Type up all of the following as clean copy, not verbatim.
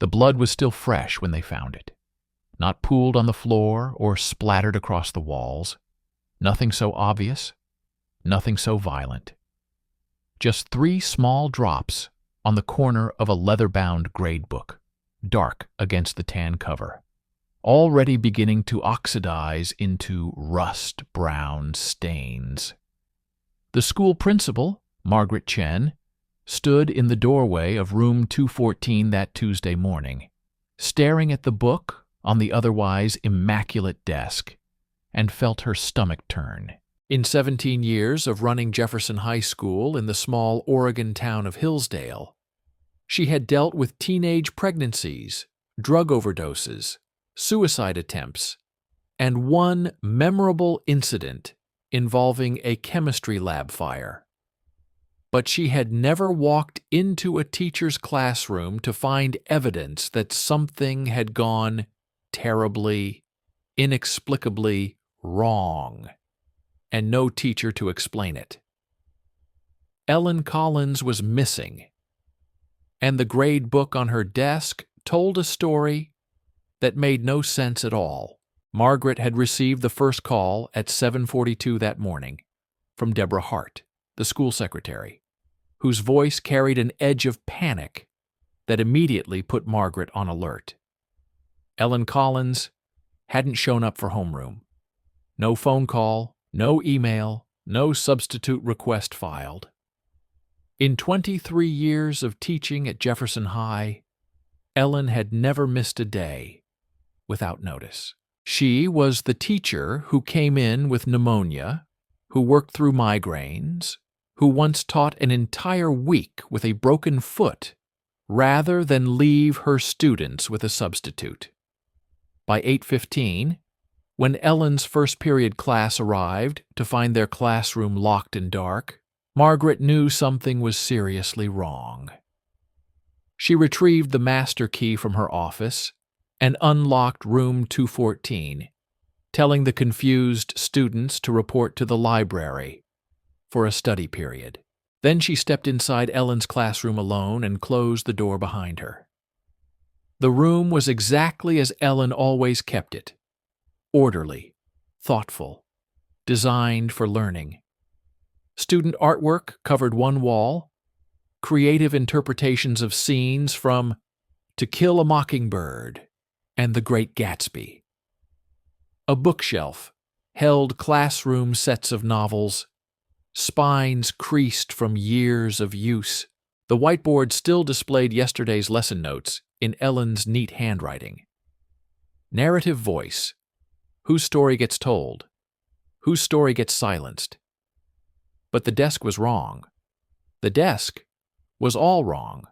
The blood was still fresh when they found it, not pooled on the floor or splattered across the walls. Nothing so obvious, nothing so violent. Just 3 small drops on the corner of a leather-bound grade book, dark against the tan cover, already beginning to oxidize into rust-brown stains. The school principal, Margaret Chen, stood in the doorway of room 214 that Tuesday morning, staring at the book on the otherwise immaculate desk, and felt her stomach turn. In 17 years of running Jefferson High School in the small Oregon town of Hillsdale, she had dealt with teenage pregnancies, drug overdoses, suicide attempts, and one memorable incident involving a chemistry lab fire. But she had never walked into a teacher's classroom to find evidence that something had gone terribly, inexplicably wrong, and no teacher to explain it. Ellen Collins was missing, and the grade book on her desk told a story that made no sense at all. Margaret had received the first call at 7:42 that morning from Deborah Hart, the school secretary, whose voice carried an edge of panic that immediately put Margaret on alert. Ellen Collins hadn't shown up for homeroom. No phone call, no email, no substitute request filed. In 23 years of teaching at Jefferson High, Ellen had never missed a day without notice. She was the teacher who came in with pneumonia, who worked through migraines, who once taught an entire week with a broken foot rather than leave her students with a substitute. By 8:15, when Ellen's first period class arrived to find their classroom locked and dark, Margaret knew something was seriously wrong. She retrieved the master key from her office and unlocked room 214, telling the confused students to report to the library for a study period. Then she stepped inside Ellen's classroom alone and closed the door behind her. The room was exactly as Ellen always kept it: orderly, thoughtful, designed for learning. Student artwork covered one wall, creative interpretations of scenes from To Kill a Mockingbird and The Great Gatsby. A bookshelf held classroom sets of novels, spines creased from years of use. The whiteboard still displayed yesterday's lesson notes in Ellen's neat handwriting. Narrative voice: whose story gets told, whose story gets silenced. But the desk was wrong. The desk was all wrong.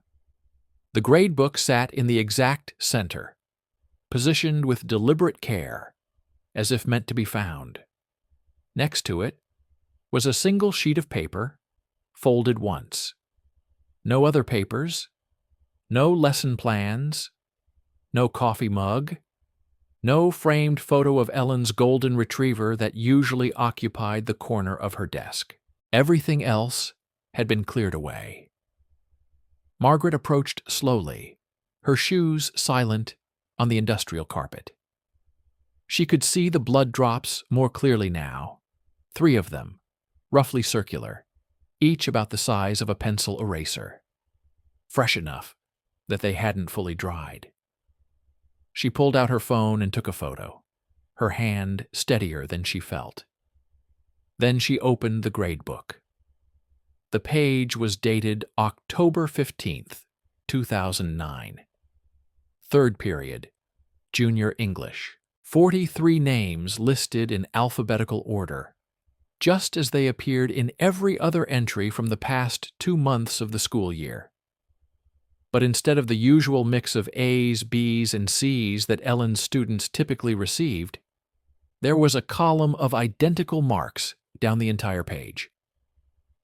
The grade book sat in the exact center, positioned with deliberate care, as if meant to be found. Next to it was a single sheet of paper, folded once. No other papers, no lesson plans, no coffee mug, no framed photo of Ellen's golden retriever that usually occupied the corner of her desk. Everything else had been cleared away. Margaret approached slowly, her shoes silent on the industrial carpet. She could see the blood drops more clearly now, 3 of them, roughly circular, each about the size of a pencil eraser, fresh enough that they hadn't fully dried. She pulled out her phone and took a photo, her hand steadier than she felt. Then she opened the grade book. The page was dated October 15th, 2009. Third period, Junior English. 43 names listed in alphabetical order, just as they appeared in every other entry from the past 2 months of the school year. But instead of the usual mix of A's, B's, and C's that Ellen's students typically received, there was a column of identical marks down the entire page.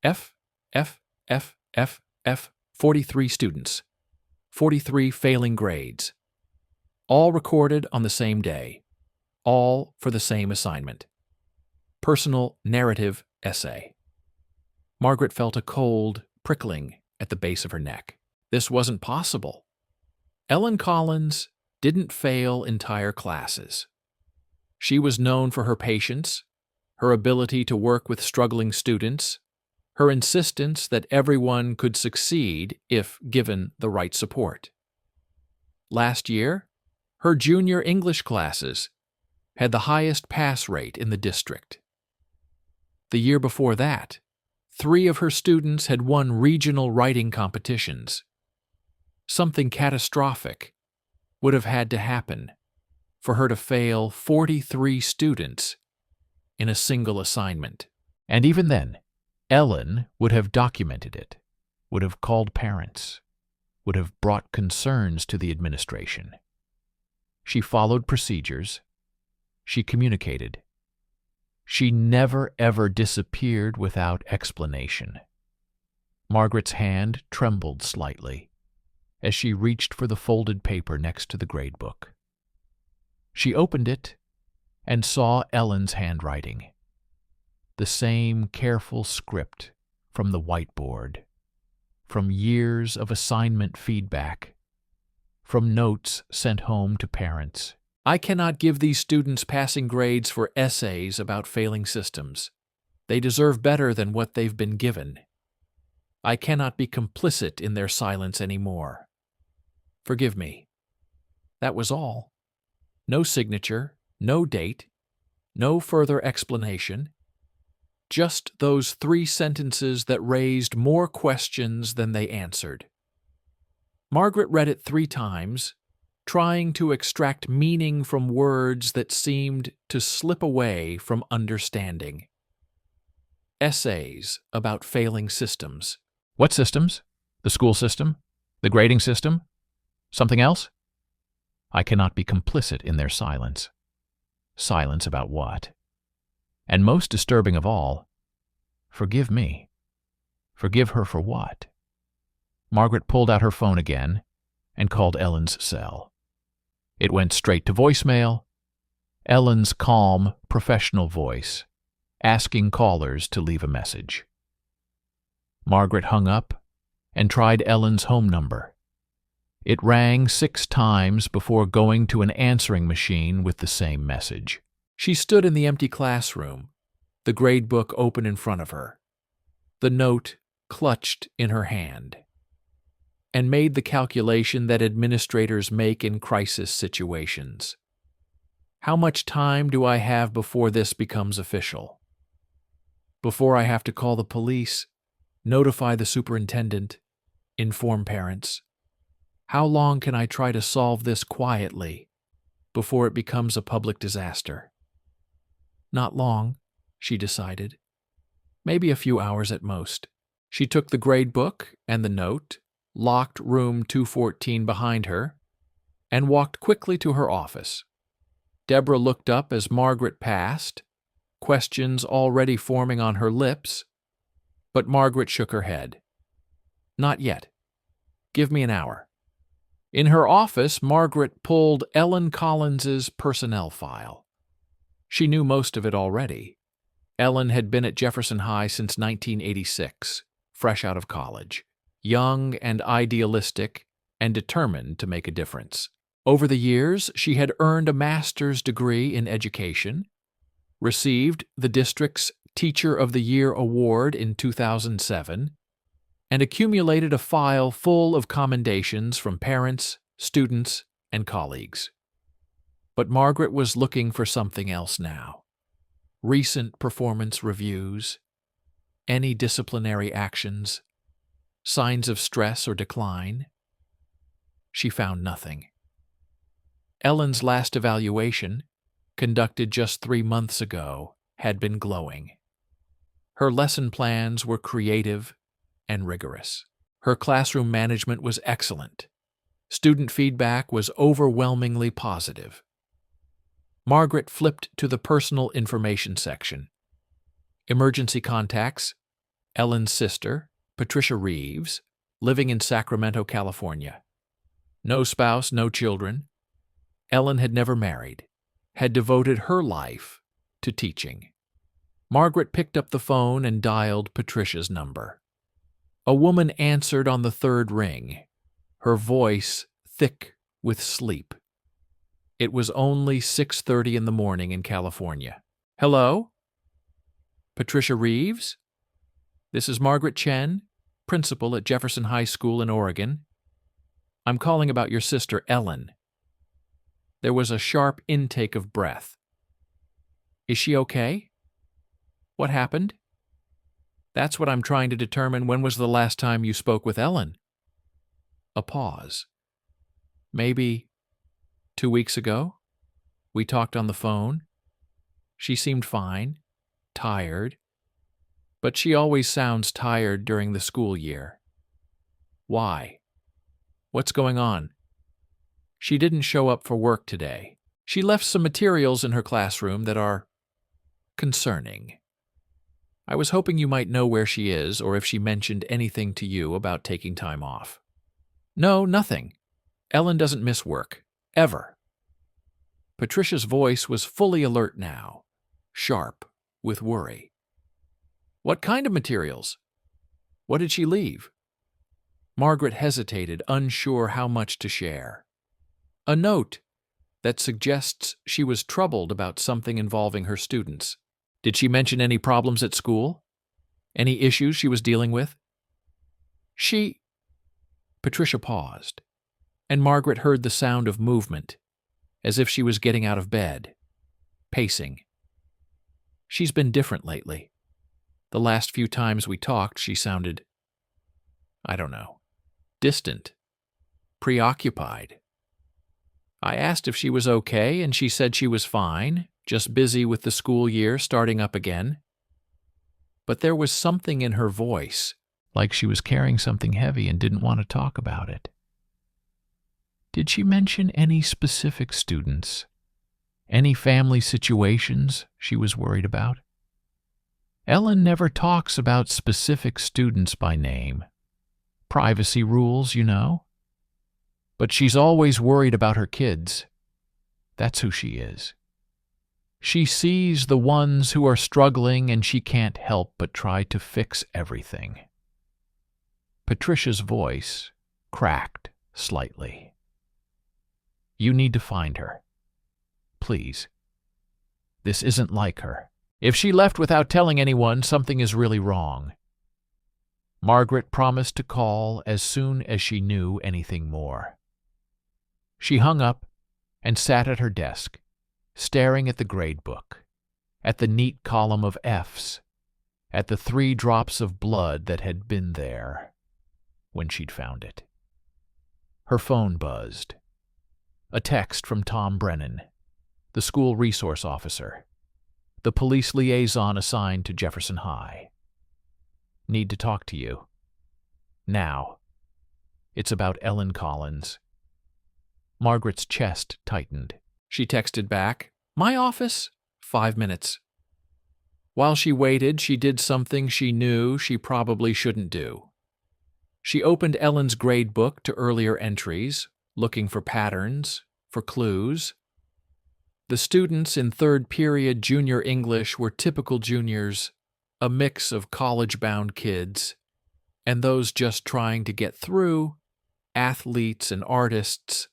F, F, F, F, F, 43 students, 43 failing grades, all recorded on the same day, all for the same assignment: personal narrative essay. Margaret felt a cold prickling at the base of her neck. This wasn't possible. Ellen Collins didn't fail entire classes. She was known for her patience, her ability to work with struggling students, her insistence that everyone could succeed if given the right support. Last year, her junior English classes had the highest pass rate in the district. The year before that, 3 of her students had won regional writing competitions. Something catastrophic would have had to happen for her to fail 43 students in a single assignment. And even then, Ellen would have documented it, would have called parents, would have brought concerns to the administration. She followed procedures. She communicated. She never ever disappeared without explanation. Margaret's hand trembled slightly as she reached for the folded paper next to the gradebook. She opened it and saw Ellen's handwriting, the same careful script from the whiteboard, from years of assignment feedback, from notes sent home to parents. I cannot give these students passing grades for essays about failing systems. They deserve better than what they've been given. I cannot be complicit in their silence anymore. Forgive me. That was all. No signature, no date, no further explanation. Just those 3 sentences that raised more questions than they answered. Margaret read it 3 times, trying to extract meaning from words that seemed to slip away from understanding. Essays about failing systems. What systems? The school system? The grading system? Something else? I cannot be complicit in their silence. Silence about what? And most disturbing of all, forgive me. Forgive her for what? Margaret pulled out her phone again and called Ellen's cell. It went straight to voicemail. Ellen's calm, professional voice, asking callers to leave a message. Margaret hung up and tried Ellen's home number. It rang 6 times before going to an answering machine with the same message. She stood in the empty classroom, the gradebook open in front of her, the note clutched in her hand, and made the calculation that administrators make in crisis situations. How much time do I have before this becomes official? Before I have to call the police, notify the superintendent, inform parents? How long can I try to solve this quietly before it becomes a public disaster? Not long, she decided. Maybe a few hours at most. She took the gradebook and the note, locked room 214 behind her, and walked quickly to her office. Deborah looked up as Margaret passed, questions already forming on her lips, but Margaret shook her head. Not yet. Give me an hour. In her office, Margaret pulled Ellen Collins's personnel file. She knew most of it already. Ellen had been at Jefferson High since 1986, fresh out of college, young and idealistic and determined to make a difference. Over the years, she had earned a master's degree in education, received the district's Teacher of the Year award in 2007, and accumulated a file full of commendations from parents, students, and colleagues. But Margaret was looking for something else now. Recent performance reviews, any disciplinary actions, signs of stress or decline. She found nothing. Ellen's last evaluation, conducted just 3 months ago, had been glowing. Her lesson plans were creative and rigorous. Her classroom management was excellent. Student feedback was overwhelmingly positive. Margaret flipped to the personal information section. Emergency contacts: Ellen's sister, Patricia Reeves, living in Sacramento, California. No spouse, no children. Ellen had never married, had devoted her life to teaching. Margaret picked up the phone and dialed Patricia's number. A woman answered on the 3rd ring, her voice thick with sleep. It was only 6:30 in the morning in California. Hello? Patricia Reeves? This is Margaret Chen, principal at Jefferson High School in Oregon. I'm calling about your sister, Ellen. There was a sharp intake of breath. Is she okay? What happened? That's what I'm trying to determine. When was the last time you spoke with Ellen? A pause. Maybe 2 weeks ago. We talked on the phone. She seemed fine, tired, but she always sounds tired during the school year. Why? What's going on? She didn't show up for work today. She left some materials in her classroom that are concerning. I was hoping you might know where she is or if she mentioned anything to you about taking time off. No, nothing. Ellen doesn't miss work. Ever. Patricia's voice was fully alert now, sharp, with worry. What kind of materials? What did she leave? Margaret hesitated, unsure how much to share. A note that suggests she was troubled about something involving her students. Did she mention any problems at school? Any issues she was dealing with? Patricia paused, and Margaret heard the sound of movement, as if she was getting out of bed, pacing. She's been different lately. The last few times we talked, she sounded, distant, preoccupied. I asked if she was okay, and she said she was fine, just busy with the school year starting up again. But there was something in her voice, like she was carrying something heavy and didn't want to talk about it. Did she mention any specific students? Any family situations she was worried about? Ellen never talks about specific students by name. Privacy rules, you know. But she's always worried about her kids. That's who she is. She sees the ones who are struggling and she can't help but try to fix everything. Patricia's voice cracked slightly. You need to find her. Please. This isn't like her. If she left without telling anyone, something is really wrong. Margaret promised to call as soon as she knew anything more. She hung up and sat at her desk, staring at the grade book, at the neat column of F's, at the 3 drops of blood that had been there when she'd found it. Her phone buzzed. A text from Tom Brennan, the school resource officer, the police liaison assigned to Jefferson High. Need to talk to you. Now. It's about Ellen Collins. Margaret's chest tightened. She texted back, "My office, 5 minutes." While she waited, she did something she knew she probably shouldn't do. She opened Ellen's grade book to earlier entries, looking for patterns, for clues. The students in 3rd period junior English were typical juniors, a mix of college-bound kids, and those just trying to get through, athletes and artists,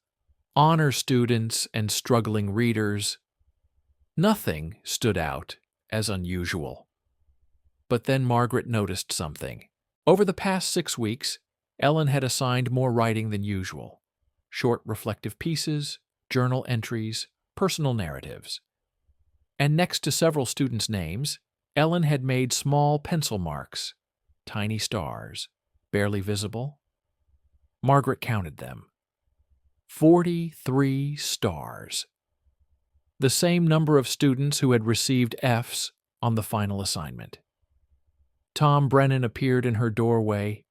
honor students and struggling readers. Nothing stood out as unusual. But then Margaret noticed something. Over the past 6 weeks, Ellen had assigned more writing than usual. Short reflective pieces, journal entries, personal narratives. And next to several students' names, Ellen had made small pencil marks, tiny stars, barely visible. Margaret counted them. 43 stars. The same number of students who had received F's on the final assignment. Tom Brennan appeared in her doorway,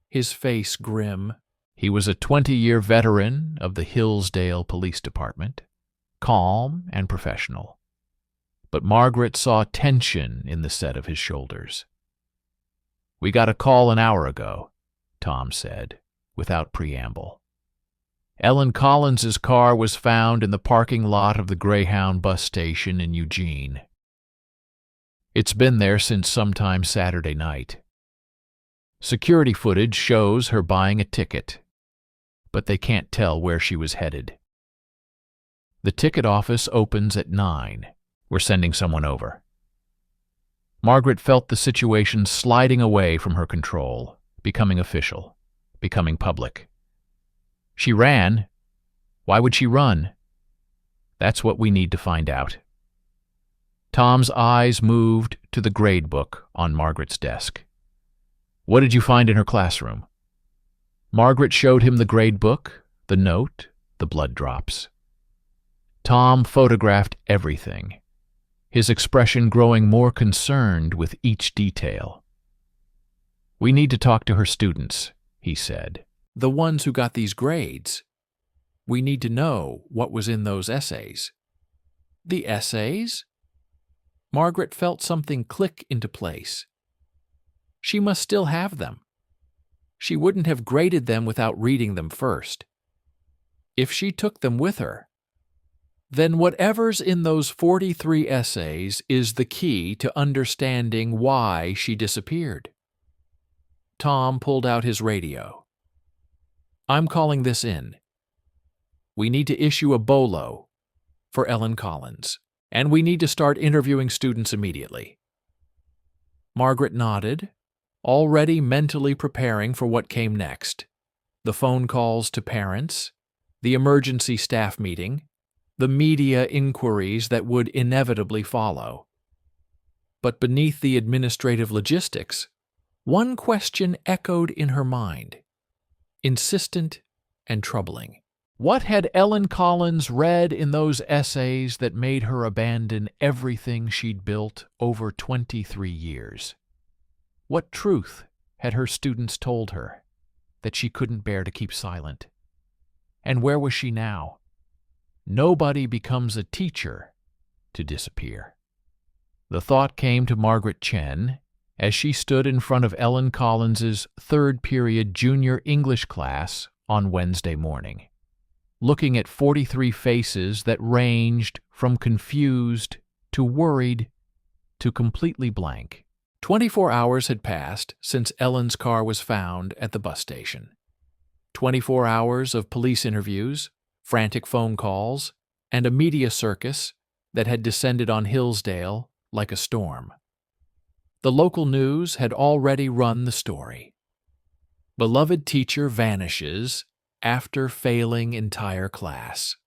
his face grim. He was a 20-year veteran of the Hillsdale Police Department, calm and professional. But Margaret saw tension in the set of his shoulders. "We got a call an hour ago," Tom said, without preamble. Ellen Collins's car was found in the parking lot of the Greyhound bus station in Eugene. It's been there since sometime Saturday night. Security footage shows her buying a ticket, but they can't tell where she was headed. The ticket office opens at 9. We're sending someone over. Margaret felt the situation sliding away from her control, becoming official, becoming public. She ran. Why would she run? That's what we need to find out. Tom's eyes moved to the grade book on Margaret's desk. What did you find in her classroom? Margaret showed him the grade book, the note, the blood drops. Tom photographed everything, his expression growing more concerned with each detail. We need to talk to her students, he said. The ones who got these grades. We need to know what was in those essays. The essays? Margaret felt something click into place. She must still have them. She wouldn't have graded them without reading them first. If she took them with her, then whatever's in those 43 essays is the key to understanding why she disappeared. Tom pulled out his radio. I'm calling this in. We need to issue a BOLO for Ellen Collins, and we need to start interviewing students immediately. Margaret nodded, already mentally preparing for what came next. The phone calls to parents, the emergency staff meeting, the media inquiries that would inevitably follow. But beneath the administrative logistics, one question echoed in her mind, insistent and troubling. What had Ellen Collins read in those essays that made her abandon everything she'd built over 23 years? What truth had her students told her that she couldn't bear to keep silent? And where was she now? Nobody becomes a teacher to disappear. The thought came to Margaret Chen as she stood in front of Ellen Collins's third-period junior English class on Wednesday morning, looking at 43 faces that ranged from confused to worried to completely blank. 24 hours had passed since Ellen's car was found at the bus station. 24 hours of police interviews, frantic phone calls, and a media circus that had descended on Hillsdale like a storm. The local news had already run the story. Beloved teacher vanishes after failing entire class.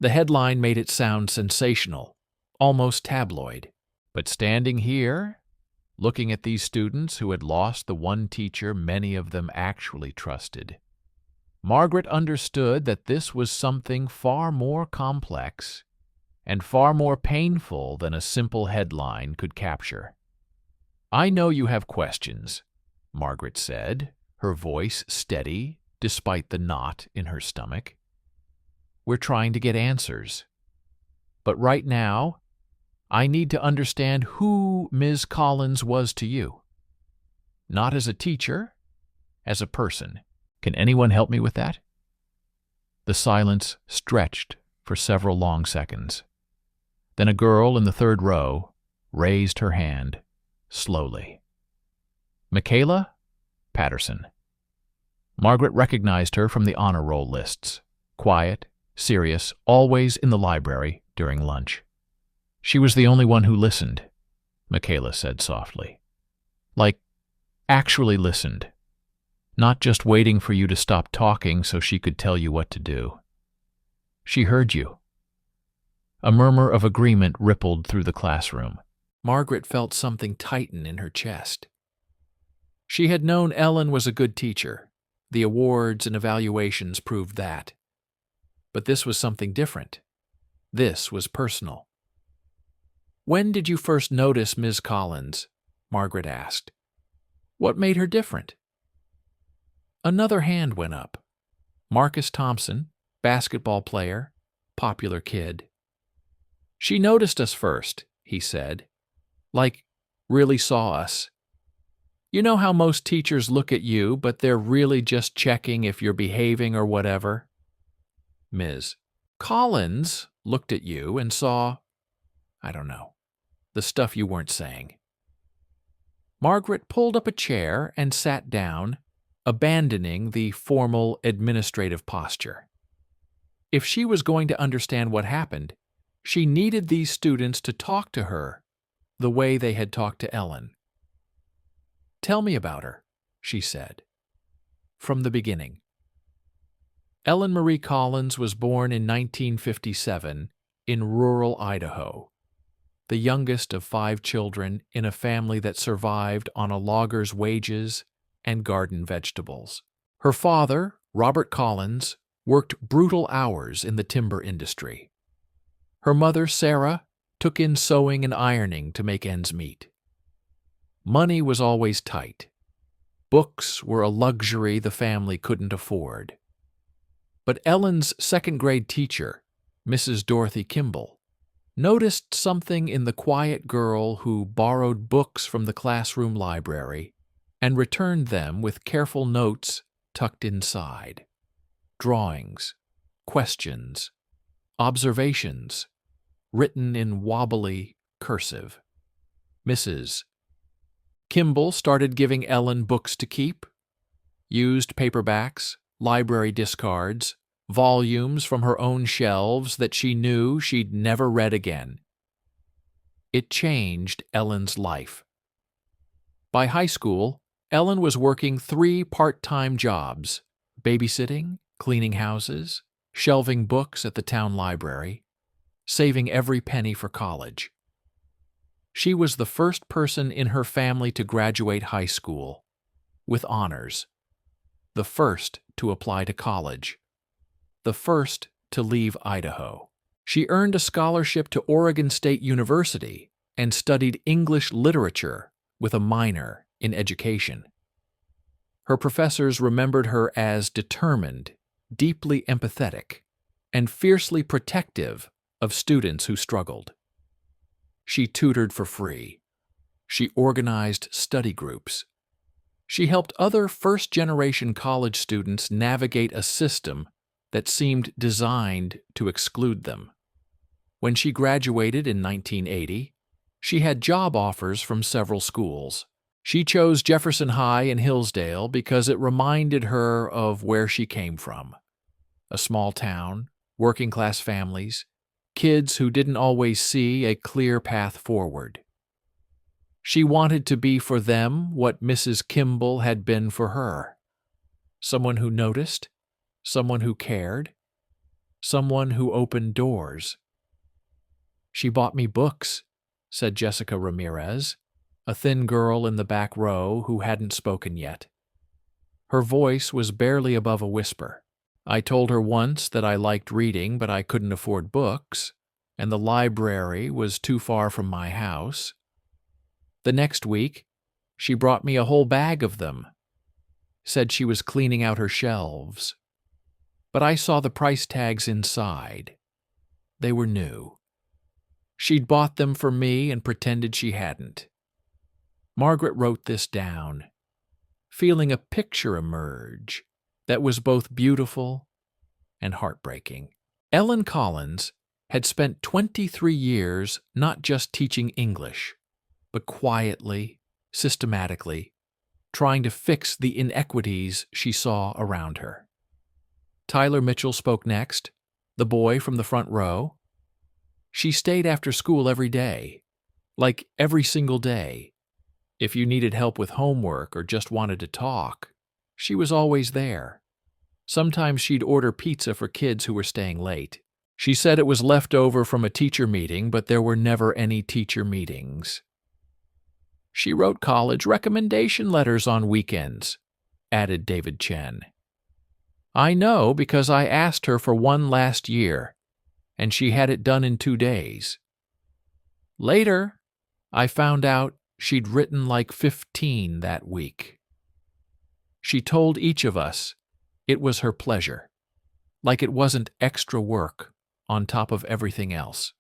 The headline made it sound sensational, almost tabloid. But standing here, looking at these students who had lost the one teacher many of them actually trusted, Margaret understood that this was something far more complex and far more painful than a simple headline could capture. I know you have questions, Margaret said, her voice steady despite the knot in her stomach. We're trying to get answers. But right now, I need to understand who Ms. Collins was to you. Not as a teacher, as a person. Can anyone help me with that? The silence stretched for several long seconds. Then a girl in the third row raised her hand, slowly. Michaela Patterson. Margaret recognized her from the honor roll lists. Quiet, serious, always in the library during lunch. She was the only one who listened, Michaela said softly. Like, actually listened. Not just waiting for you to stop talking so she could tell you what to do. She heard you. A murmur of agreement rippled through the classroom. Margaret felt something tighten in her chest. She had known Ellen was a good teacher. The awards and evaluations proved that. But this was something different. This was personal. When did you first notice Ms. Collins? Margaret asked. What made her different? Another hand went up. Marcus Thompson, basketball player, popular kid. She noticed us first, he said. Like, really saw us. You know how most teachers look at you, but they're really just checking if you're behaving or whatever? Ms. Collins looked at you and saw, I don't know, the stuff you weren't saying. Margaret pulled up a chair and sat down, abandoning the formal administrative posture. If she was going to understand what happened, she needed these students to talk to her the way they had talked to Ellen. "Tell me about her," she said. "From the beginning." Ellen Marie Collins was born in 1957 in rural Idaho, the youngest of 5 children in a family that survived on a logger's wages and garden vegetables. Her father, Robert Collins, worked brutal hours in the timber industry. Her mother, Sarah, took in sewing and ironing to make ends meet. Money was always tight. Books were a luxury the family couldn't afford. But Ellen's second-grade teacher, Mrs. Dorothy Kimball, noticed something in the quiet girl who borrowed books from the classroom library and returned them with careful notes tucked inside. Drawings, questions, observations, written in wobbly cursive. Mrs. Kimball started giving Ellen books to keep, used paperbacks, library discards, volumes from her own shelves that she knew she'd never read again. It changed Ellen's life. By high school, Ellen was working 3 part-time jobs: babysitting, cleaning houses, shelving books at the town library, saving every penny for college. She was the first person in her family to graduate high school with honors, the first to apply to college, the first to leave Idaho. She earned a scholarship to Oregon State University and studied English literature with a minor in education. Her professors remembered her as determined, deeply empathetic, and fiercely protective of students who struggled. She tutored for free. She organized study groups. She helped other first-generation college students navigate a system that seemed designed to exclude them. When she graduated in 1980, she had job offers from several schools. She chose Jefferson High in Hillsdale because it reminded her of where she came from. A small town, working-class families, kids who didn't always see a clear path forward. She wanted to be for them what Mrs. Kimball had been for her. Someone who noticed, someone who cared, someone who opened doors. "She bought me books," said Jessica Ramirez, a thin girl in the back row who hadn't spoken yet. Her voice was barely above a whisper. "I told her once that I liked reading, but I couldn't afford books, and the library was too far from my house. The next week, she brought me a whole bag of them. Said she was cleaning out her shelves. But I saw the price tags inside. They were new. She'd bought them for me and pretended she hadn't." Margaret wrote this down, feeling a picture emerge that was both beautiful and heartbreaking. Ellen Collins had spent 23 years not just teaching English, but quietly, systematically, trying to fix the inequities she saw around her. Tyler Mitchell spoke next, the boy from the front row. She stayed after school every day, like every single day. If you needed help with homework or just wanted to talk, she was always there. Sometimes she'd order pizza for kids who were staying late. She said it was left over from a teacher meeting, but there were never any teacher meetings. She wrote college recommendation letters on weekends, added David Chen. "I know because I asked her for one last year, and she had it done in 2 days. Later, I found out she'd written like 15 that week." She told each of us it was her pleasure, like it wasn't extra work on top of everything else.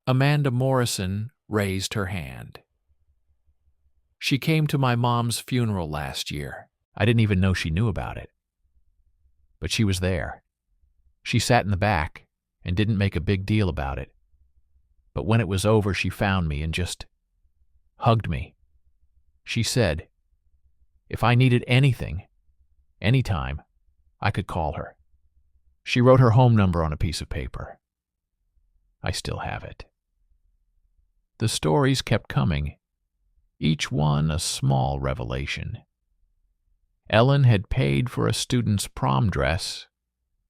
Amanda Morrison raised her hand. "She came to my mom's funeral last year. I didn't even know she knew about it. But she was there. She sat in the back and didn't make a big deal about it. But when it was over, she found me and just hugged me. She said, If I needed anything, anytime, I could call her. She wrote her home number on a piece of paper. I still have it. The stories kept coming, each one a small revelation. Ellen had paid for a student's prom dress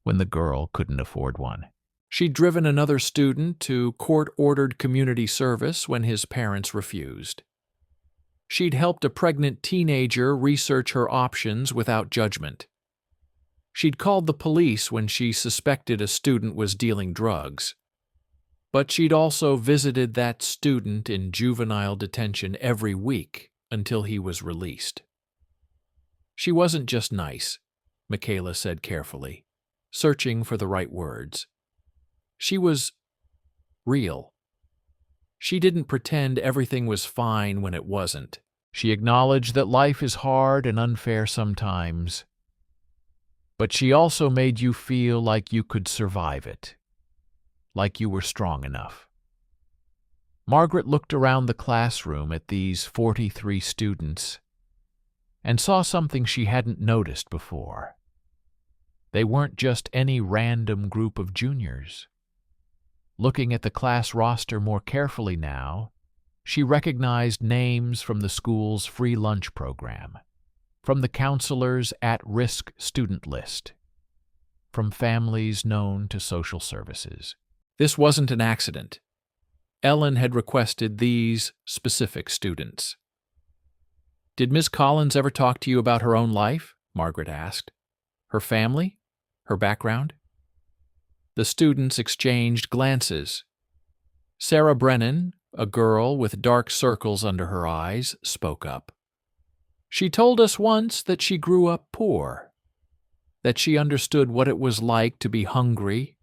when the girl couldn't afford one. She'd driven another student to court-ordered community service when his parents refused. She'd helped a pregnant teenager research her options without judgment. She'd called the police when she suspected a student was dealing drugs. But she'd also visited that student in juvenile detention every week until he was released. She wasn't just nice, Michaela said carefully, searching for the right words. She was real. She didn't pretend everything was fine when it wasn't. She acknowledged that life is hard and unfair sometimes, but she also made you feel like you could survive it, like you were strong enough. Margaret looked around the classroom at these 43 students and saw something she hadn't noticed before. They weren't just any random group of juniors. Looking at the class roster more carefully now, she recognized names from the school's free lunch program, from the counselor's at-risk student list, from families known to social services. This wasn't an accident. Ellen had requested these specific students. "Did Miss Collins ever talk to you about her own life?" Margaret asked. "Her family? Her background?" The students exchanged glances. Sarah Brennan, a girl with dark circles under her eyes, spoke up. "She told us once that she grew up poor, that she understood what it was like to be hungry,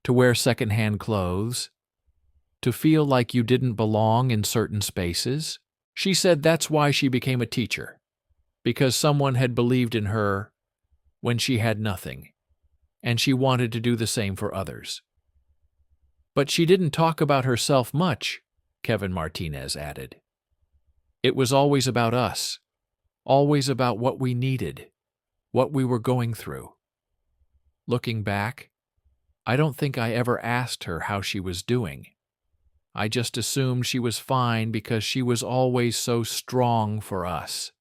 to wear secondhand clothes, to feel like you didn't belong in certain spaces. She said that's why she became a teacher, because someone had believed in her when she had nothing, and she wanted to do the same for others." "But she didn't talk about herself much," Kevin Martinez added. "It was always about us, always about what we needed, what we were going through." Looking back, I don't think I ever asked her how she was doing. I just assumed she was fine because she was always so strong for us.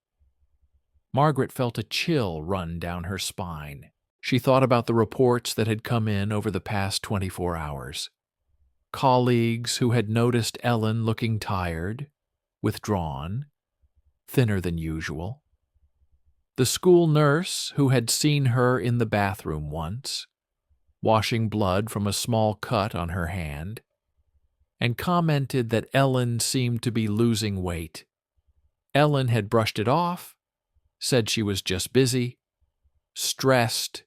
Margaret felt a chill run down her spine. She thought about the reports that had come in over the past 24 hours. Colleagues who had noticed Ellen looking tired, withdrawn, thinner than usual. The school nurse who had seen her in the bathroom once, washing blood from a small cut on her hand, and commented that Ellen seemed to be losing weight. Ellen had brushed it off, said she was just busy, stressed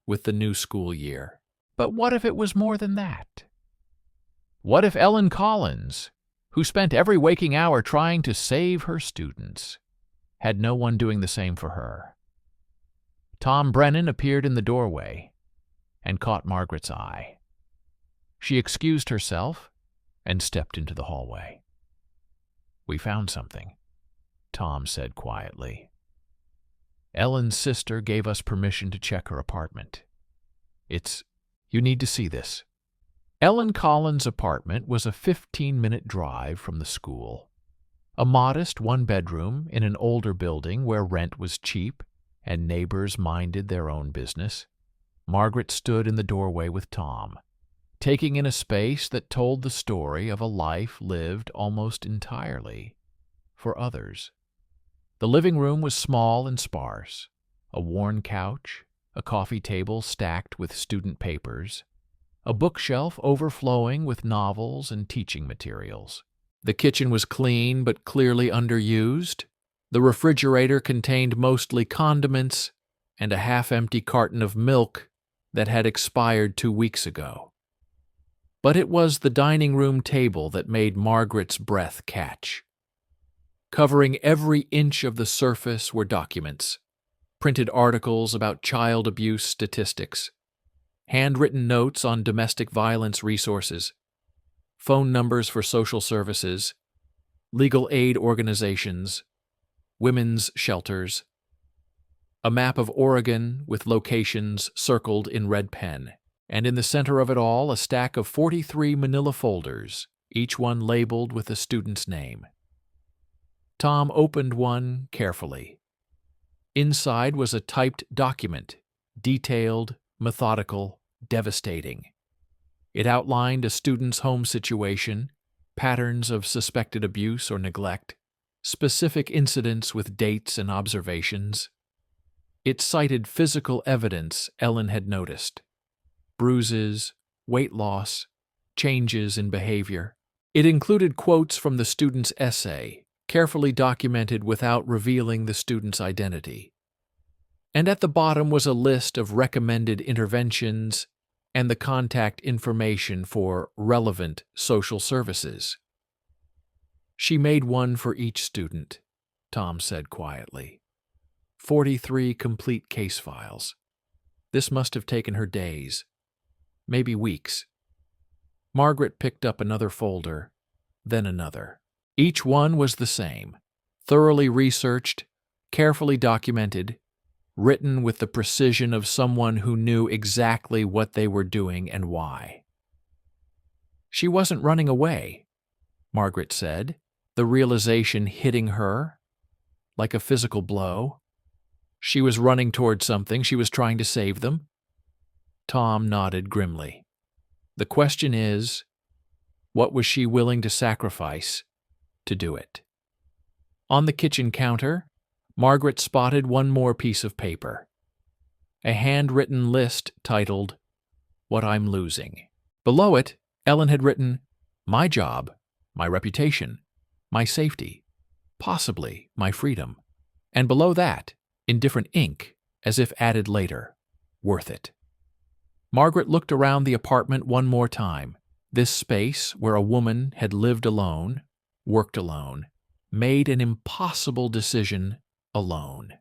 with the new school year. But what if it was more than that? What if Ellen Collins, who spent every waking hour trying to save her students, had no one doing the same for her? Tom Brennan appeared in the doorway and caught Margaret's eye. She excused herself and stepped into the hallway. "We found something," Tom said quietly. "Ellen's sister gave us permission to check her apartment. You need to see this." Ellen Collins' apartment was a 15-minute drive from the school. A modest one-bedroom in an older building where rent was cheap and neighbors minded their own business. Margaret stood in the doorway with Tom, taking in a space that told the story of a life lived almost entirely for others. The living room was small and sparse, a worn couch, a coffee table stacked with student papers, a bookshelf overflowing with novels and teaching materials. The kitchen was clean but clearly underused. The refrigerator contained mostly condiments and a half-empty carton of milk that had expired 2 weeks ago. But it was the dining room table that made Margaret's breath catch. Covering every inch of the surface were documents, printed articles about child abuse statistics, handwritten notes on domestic violence resources, phone numbers for social services, legal aid organizations, women's shelters, A map of Oregon with locations circled in red pen, and in the center of it all a stack of 43 manila folders, each one labeled with a student's name. Tom opened one carefully. Inside was a typed document, detailed, methodical, devastating. It outlined a student's home situation, patterns of suspected abuse or neglect, specific incidents with dates and observations. It cited physical evidence Ellen had noticed: bruises, weight loss, changes in behavior. It included quotes from the student's essay, carefully documented without revealing the student's identity. And at the bottom was a list of recommended interventions and the contact information for relevant social services. She made one for each student, Tom said quietly. 43 complete case files. This must have taken her days, maybe weeks. Margaret picked up another folder, then another. Each one was the same, thoroughly researched, carefully documented, written with the precision of someone who knew exactly what they were doing and why. She wasn't running away, Margaret said, the realization hitting her like a physical blow. She was running toward something. She was trying to save them. Tom nodded grimly. The question is, what was she willing to sacrifice to do it? On the kitchen counter, Margaret spotted one more piece of paper. A handwritten list titled, "What I'm Losing." Below it, Ellen had written, "My job, my reputation, my safety, possibly my freedom." And below that, in different ink, as if added later, "Worth it." Margaret looked around the apartment one more time. This space where a woman had lived alone, worked alone, made an impossible decision alone.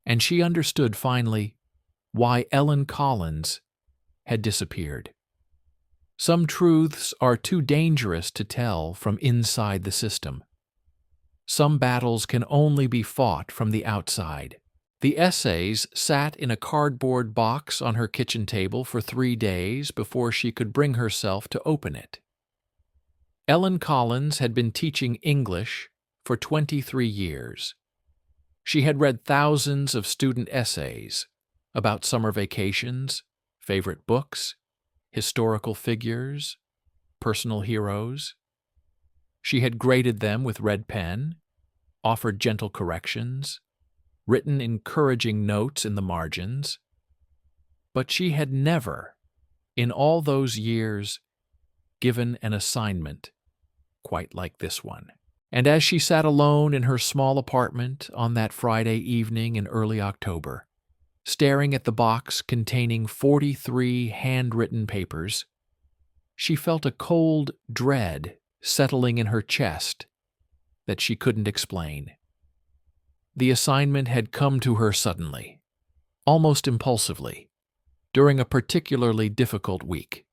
And she understood finally why Ellen Collins had disappeared. Some truths are too dangerous to tell from inside the system. Some battles can only be fought from the outside. The essays sat in a cardboard box on her kitchen table for 3 days before she could bring herself to open it. Ellen Collins had been teaching English for 23 years. She had read thousands of student essays about summer vacations, favorite books, historical figures, personal heroes. She had graded them with red pen, offered gentle corrections, written encouraging notes in the margins. But she had never, in all those years, given an assignment quite like this one. And as she sat alone in her small apartment on that Friday evening in early October, staring at the box containing 43 handwritten papers, she felt a cold dread settling in her chest that she couldn't explain. The assignment had come to her suddenly, almost impulsively, during a particularly difficult week.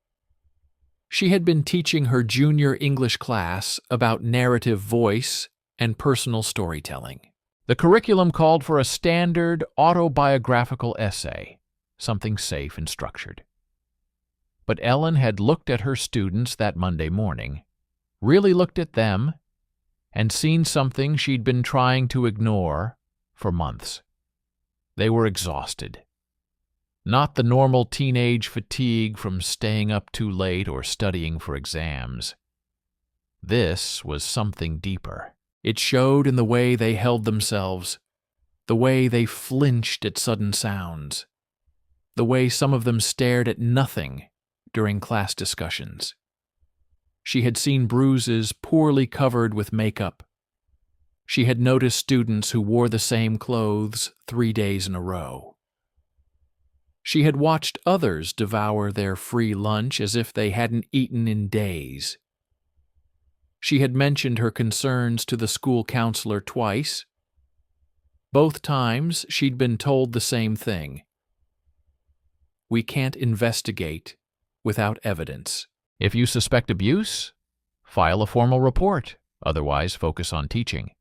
She had been teaching her junior English class about narrative voice and personal storytelling. The curriculum called for a standard autobiographical essay, something safe and structured. But Ellen had looked at her students that Monday morning, really looked at them, and seen something she'd been trying to ignore for months. They were exhausted. Not the normal teenage fatigue from staying up too late or studying for exams. This was something deeper. It showed in the way they held themselves, the way they flinched at sudden sounds, the way some of them stared at nothing during class discussions. She had seen bruises poorly covered with makeup. She had noticed students who wore the same clothes 3 days in a row. She had watched others devour their free lunch as if they hadn't eaten in days. She had mentioned her concerns to the school counselor twice. Both times she'd been told the same thing. We can't investigate without evidence. If you suspect abuse, file a formal report, otherwise focus on teaching.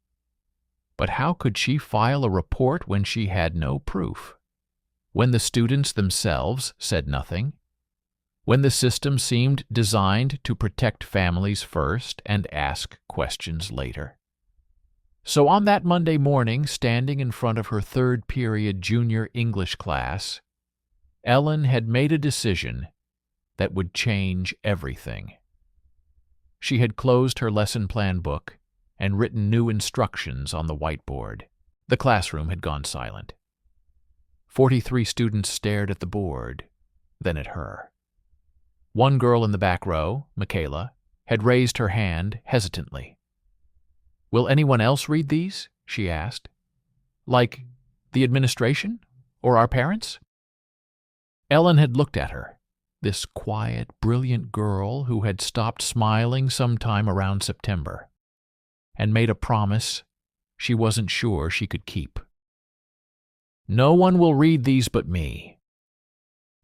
But how could she file a report when she had no proof? When the students themselves said nothing? When the system seemed designed to protect families first and ask questions later? So on that Monday morning, standing in front of her third period junior English class, Ellen had made a decision that would change everything. She had closed her lesson plan book and written new instructions on the whiteboard. The classroom had gone silent. 43 students stared at the board, then at her. One girl in the back row, Michaela, had raised her hand hesitantly. "Will anyone else read these?" she asked. "Like the administration or our parents?" Ellen had looked at her, this quiet, brilliant girl who had stopped smiling sometime around September, and made a promise she wasn't sure she could keep. "No one will read these but me.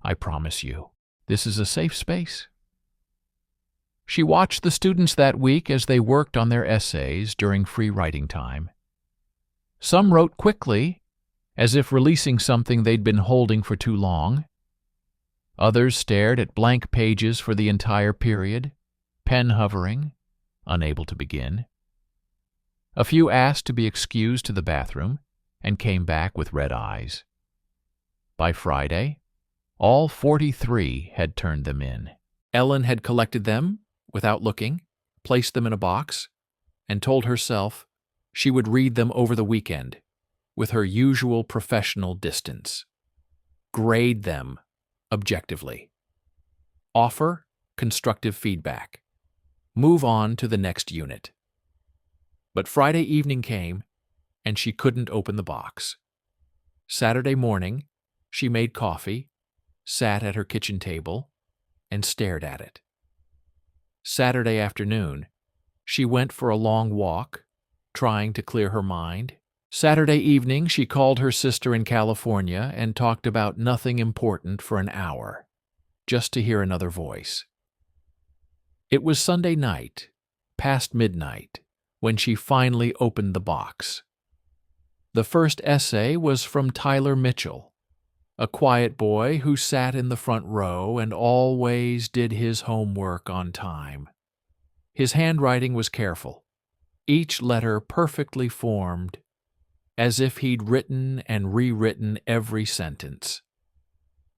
I promise you, this is a safe space." She watched the students that week as they worked on their essays during free writing time. Some wrote quickly, as if releasing something they'd been holding for too long. Others stared at blank pages for the entire period, pen hovering, unable to begin. A few asked to be excused to the bathroom and came back with red eyes. By Friday, all 43 had turned them in. Ellen had collected them without looking, placed them in a box, and told herself she would read them over the weekend with her usual professional distance. Grade them objectively. Offer constructive feedback. Move on to the next unit. But Friday evening came, and she couldn't open the box. Saturday morning, she made coffee, sat at her kitchen table, and stared at it. Saturday afternoon, she went for a long walk, trying to clear her mind. Saturday evening, she called her sister in California and talked about nothing important for an hour, just to hear another voice. It was Sunday night, past midnight, when she finally opened the box. The first essay was from Tyler Mitchell, a quiet boy who sat in the front row and always did his homework on time. His handwriting was careful, each letter perfectly formed, as if he'd written and rewritten every sentence.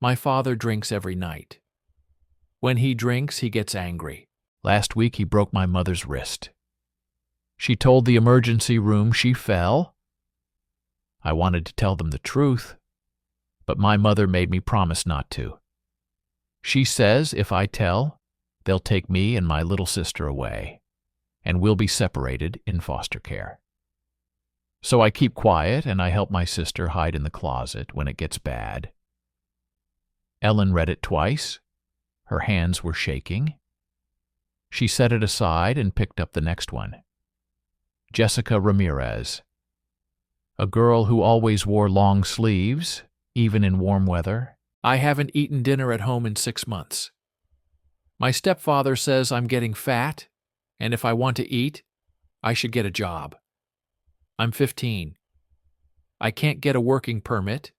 "My father drinks every night. When he drinks, he gets angry. Last week he broke my mother's wrist. She told the emergency room she fell. I wanted to tell them the truth, but my mother made me promise not to. She says if I tell, they'll take me and my little sister away, and we'll be separated in foster care. So I keep quiet and I help my sister hide in the closet when it gets bad." Ellen read it twice. Her hands were shaking. She set it aside and picked up the next one. Jessica Ramirez, a girl who always wore long sleeves, even in warm weather. "I haven't eaten dinner at home in 6 months. My stepfather says I'm getting fat, and if I want to eat, I should get a job. I'm 15. I can't get a working permit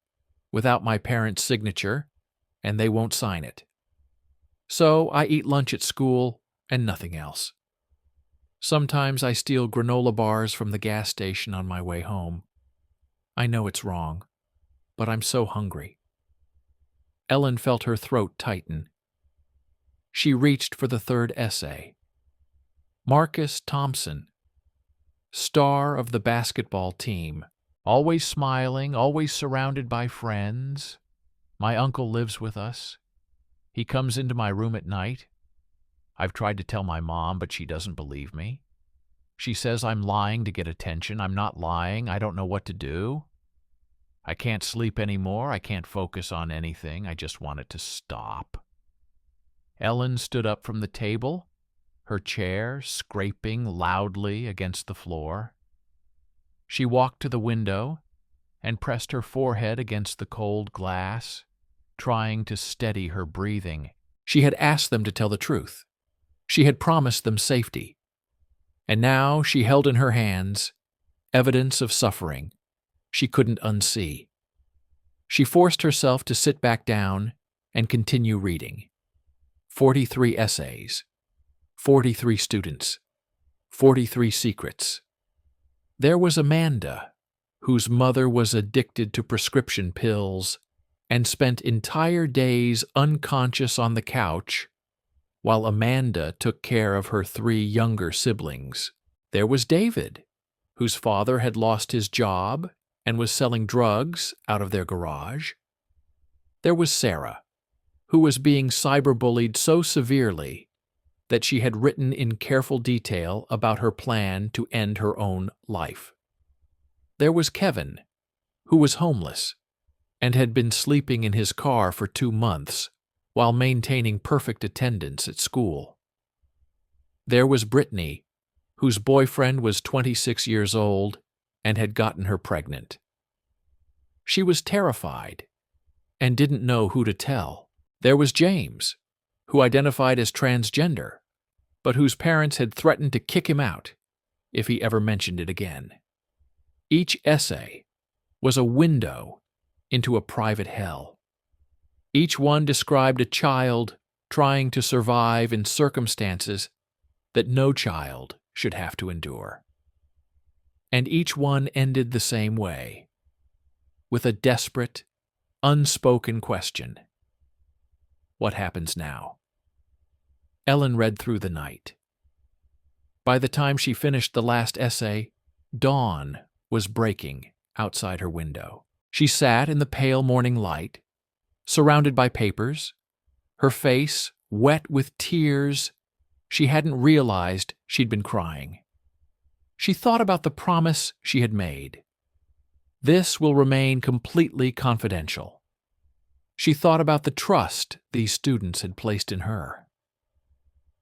without my parents' signature, and they won't sign it. So I eat lunch at school and nothing else. Sometimes I steal granola bars from the gas station on my way home. I know it's wrong, but I'm so hungry." Ellen felt her throat tighten. She reached for the third essay. Marcus Thompson, star of the basketball team, always smiling, always surrounded by friends. My uncle lives with us. He comes into my room at night. I've tried to tell my mom, but she doesn't believe me. She says I'm lying to get attention. I'm not lying. I don't know what to do. I can't sleep anymore. I can't focus on anything. I just want it to stop. Ellen stood up from the table, her chair scraping loudly against the floor. She walked to the window and pressed her forehead against the cold glass, trying to steady her breathing. She had asked them to tell the truth. She had promised them safety. And now she held in her hands evidence of suffering she couldn't unsee. She forced herself to sit back down and continue reading. 43 essays, 43 students, 43 secrets. There was Amanda, whose mother was addicted to prescription pills and spent entire days unconscious on the couch while Amanda took care of her 3 younger siblings. There was David, whose father had lost his job and was selling drugs out of their garage. There was Sarah, who was being cyberbullied so severely that she had written in careful detail about her plan to end her own life. There was Kevin, who was homeless and had been sleeping in his car for 2 months while maintaining perfect attendance at school. There was Brittany, whose boyfriend was 26 years old and had gotten her pregnant. She was terrified and didn't know who to tell. There was James, who identified as transgender, but whose parents had threatened to kick him out if he ever mentioned it again. Each essay was a window into a private hell. Each one described a child trying to survive in circumstances that no child should have to endure. And each one ended the same way, with a desperate, unspoken question. What happens now? Ellen read through the night. By the time she finished the last essay, dawn was breaking outside her window. She sat in the pale morning light, surrounded by papers, her face wet with tears she hadn't realized she'd been crying. She thought about the promise she had made. This will remain completely confidential. She thought about the trust these students had placed in her.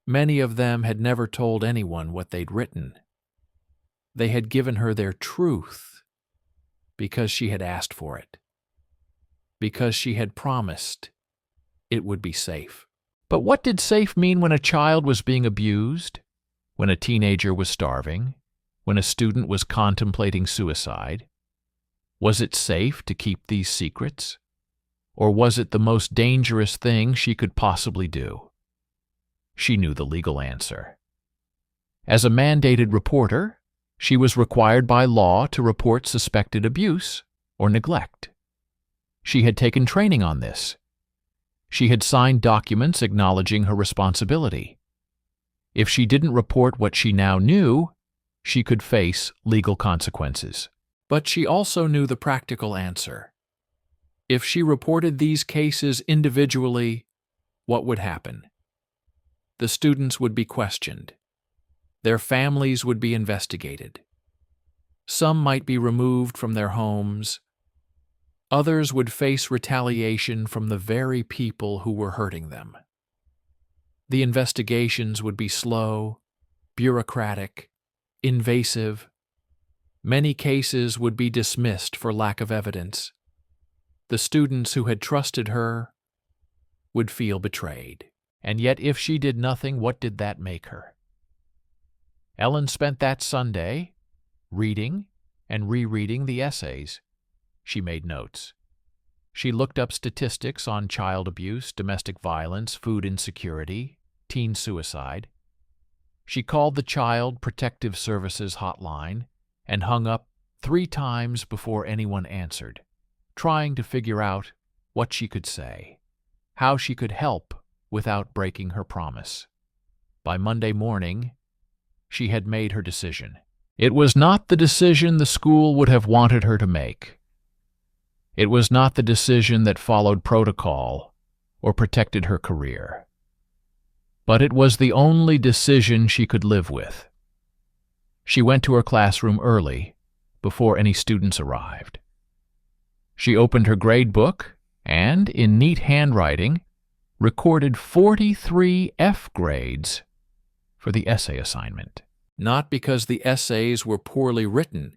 Many of them had never told anyone what they'd written. They had given her their truth because she had asked for it, because she had promised it would be safe. But what did safe mean when a child was being abused, when a teenager was starving, when a student was contemplating suicide? Was it safe to keep these secrets? Or was it the most dangerous thing she could possibly do? She knew the legal answer. As a mandated reporter, she was required by law to report suspected abuse or neglect. She had taken training on this. She had signed documents acknowledging her responsibility. If she didn't report what she now knew, she could face legal consequences. But she also knew the practical answer. If she reported these cases individually, what would happen? The students would be questioned. Their families would be investigated. Some might be removed from their homes. Others would face retaliation from the very people who were hurting them. The investigations would be slow, bureaucratic, invasive. Many cases would be dismissed for lack of evidence. The students who had trusted her would feel betrayed. And yet if she did nothing, what did that make her? Ellen spent that Sunday reading and rereading the essays. She made notes. She looked up statistics on child abuse, domestic violence, food insecurity, teen suicide. She called the Child Protective Services hotline and hung up 3 times before anyone answered, trying to figure out what she could say, how she could help without breaking her promise. By Monday morning, she had made her decision. It was not the decision the school would have wanted her to make. It was not the decision that followed protocol or protected her career. But it was the only decision she could live with. She went to her classroom early, before any students arrived. She opened her grade book and, in neat handwriting, recorded 43 F grades for the essay assignment. Not because the essays were poorly written.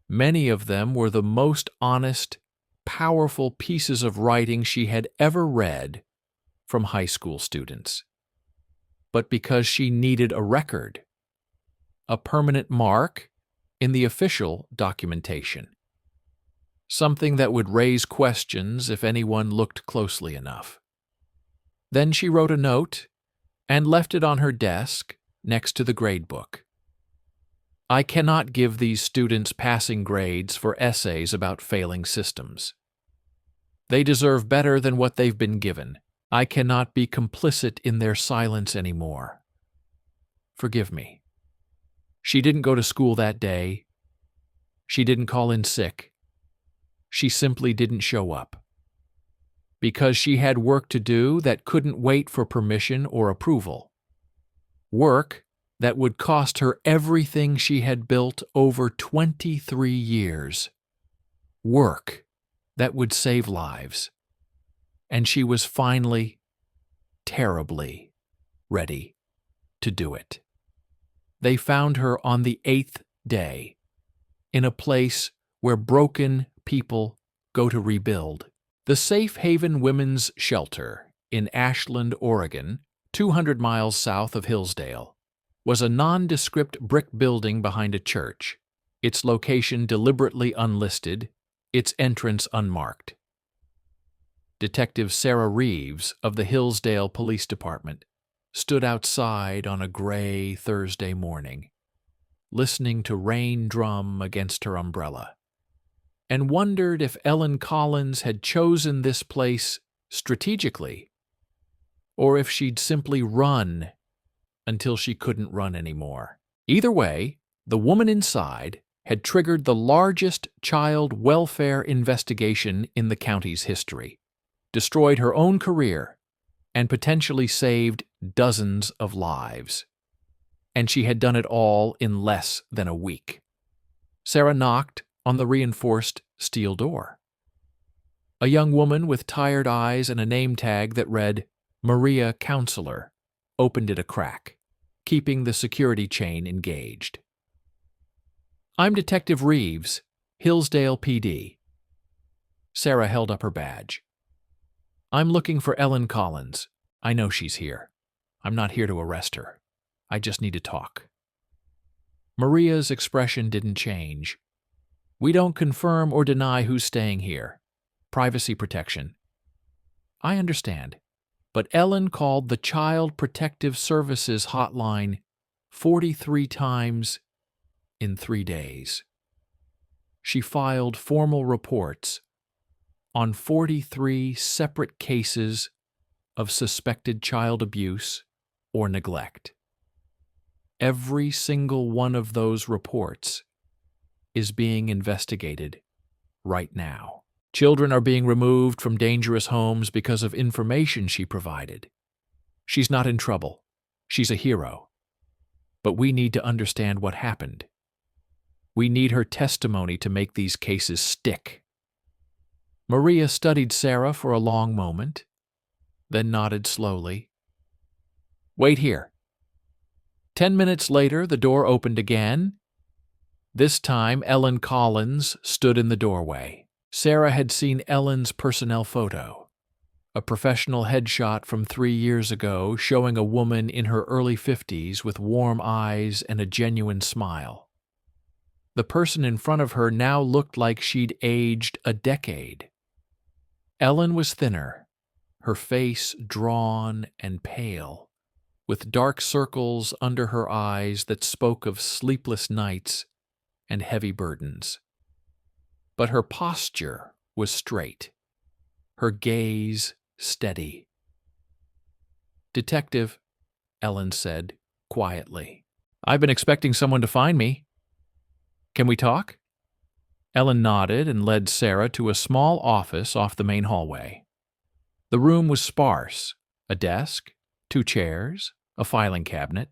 Many of them were the most honest, powerful pieces of writing she had ever read from high school students. But because she needed a record, a permanent mark in the official documentation. Something that would raise questions if anyone looked closely enough. Then she wrote a note and left it on her desk next to the gradebook. I cannot give these students passing grades for essays about failing systems. They deserve better than what they've been given. I cannot be complicit in their silence anymore. Forgive me. She didn't go to school that day. She didn't call in sick. She simply didn't show up. Because she had work to do that couldn't wait for permission or approval. Work that would cost her everything she had built over 23 years. Work that would save lives. And she was finally, terribly, ready to do it. They found her on the 8th day, in a place where broken people go to rebuild. The Safe Haven Women's Shelter in Ashland, Oregon, 200 miles south of Hillsdale, was a nondescript brick building behind a church, its location deliberately unlisted, its entrance unmarked. Detective Sarah Reeves of the Hillsdale Police Department stood outside on a gray Thursday morning, listening to rain drum against her umbrella, and wondered if Ellen Collins had chosen this place strategically, or if she'd simply run until she couldn't run anymore. Either way, the woman inside had triggered the largest child welfare investigation in the county's history, destroyed her own career, and potentially saved dozens of lives. And she had done it all in less than a week. Sarah knocked on the reinforced steel door. A young woman with tired eyes and a name tag that read, Maria Counselor, opened it a crack, keeping the security chain engaged. I'm Detective Reeves, Hillsdale PD. Sarah held up her badge. I'm looking for Ellen Collins. I know she's here. I'm not here to arrest her. I just need to talk. Maria's expression didn't change. We don't confirm or deny who's staying here. Privacy protection. I understand, but Ellen called the Child Protective Services hotline 43 times in 3 days. She filed formal reports on 43 separate cases of suspected child abuse or neglect. Every single one of those reports is being investigated right now. Children are being removed from dangerous homes because of information she provided. She's not in trouble. She's a hero. But we need to understand what happened. We need her testimony to make these cases stick. Maria studied Sarah for a long moment, then nodded slowly. Wait here. 10 minutes later, the door opened again. This time, Ellen Collins stood in the doorway. Sarah had seen Ellen's personnel photo, a professional headshot from 3 years ago showing a woman in her early 50s with warm eyes and a genuine smile. The person in front of her now looked like she'd aged a decade. Ellen was thinner, her face drawn and pale, with dark circles under her eyes that spoke of sleepless nights and heavy burdens. But her posture was straight, her gaze steady. Detective, Ellen said quietly, I've been expecting someone to find me. Can we talk? Ellen nodded and led Sarah to a small office off the main hallway. The room was sparse, a desk, 2 chairs, a filing cabinet.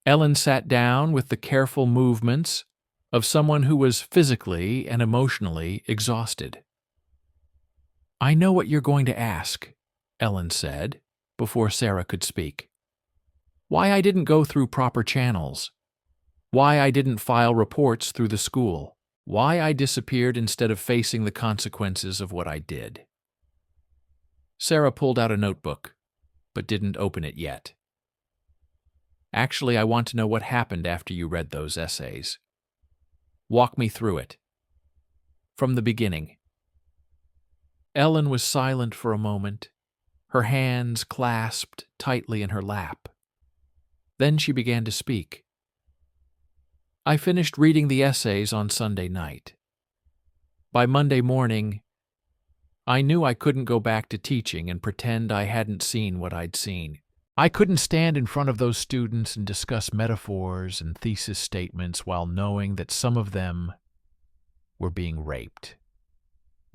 Ellen sat down with the careful movements of someone who was physically and emotionally exhausted. I know what you're going to ask, Ellen said, before Sarah could speak. Why I didn't go through proper channels. Why I didn't file reports through the school. Why I disappeared instead of facing the consequences of what I did. Sarah pulled out a notebook, but didn't open it yet. Actually, I want to know what happened after you read those essays. Walk me through it. From the beginning. Ellen was silent for a moment, her hands clasped tightly in her lap. Then she began to speak. I finished reading the essays on Sunday night. By Monday morning, I knew I couldn't go back to teaching and pretend I hadn't seen what I'd seen. I couldn't stand in front of those students and discuss metaphors and thesis statements while knowing that some of them were being raped,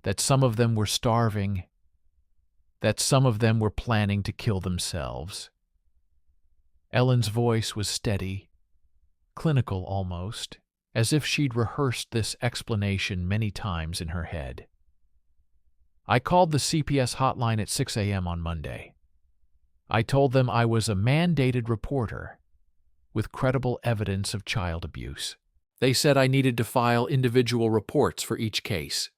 that some of them were starving, that some of them were planning to kill themselves. Ellen's voice was steady, clinical almost, as if she'd rehearsed this explanation many times in her head. I called the CPS hotline at 6 a.m. on Monday. I told them I was a mandated reporter with credible evidence of child abuse. They said I needed to file individual reports for each case.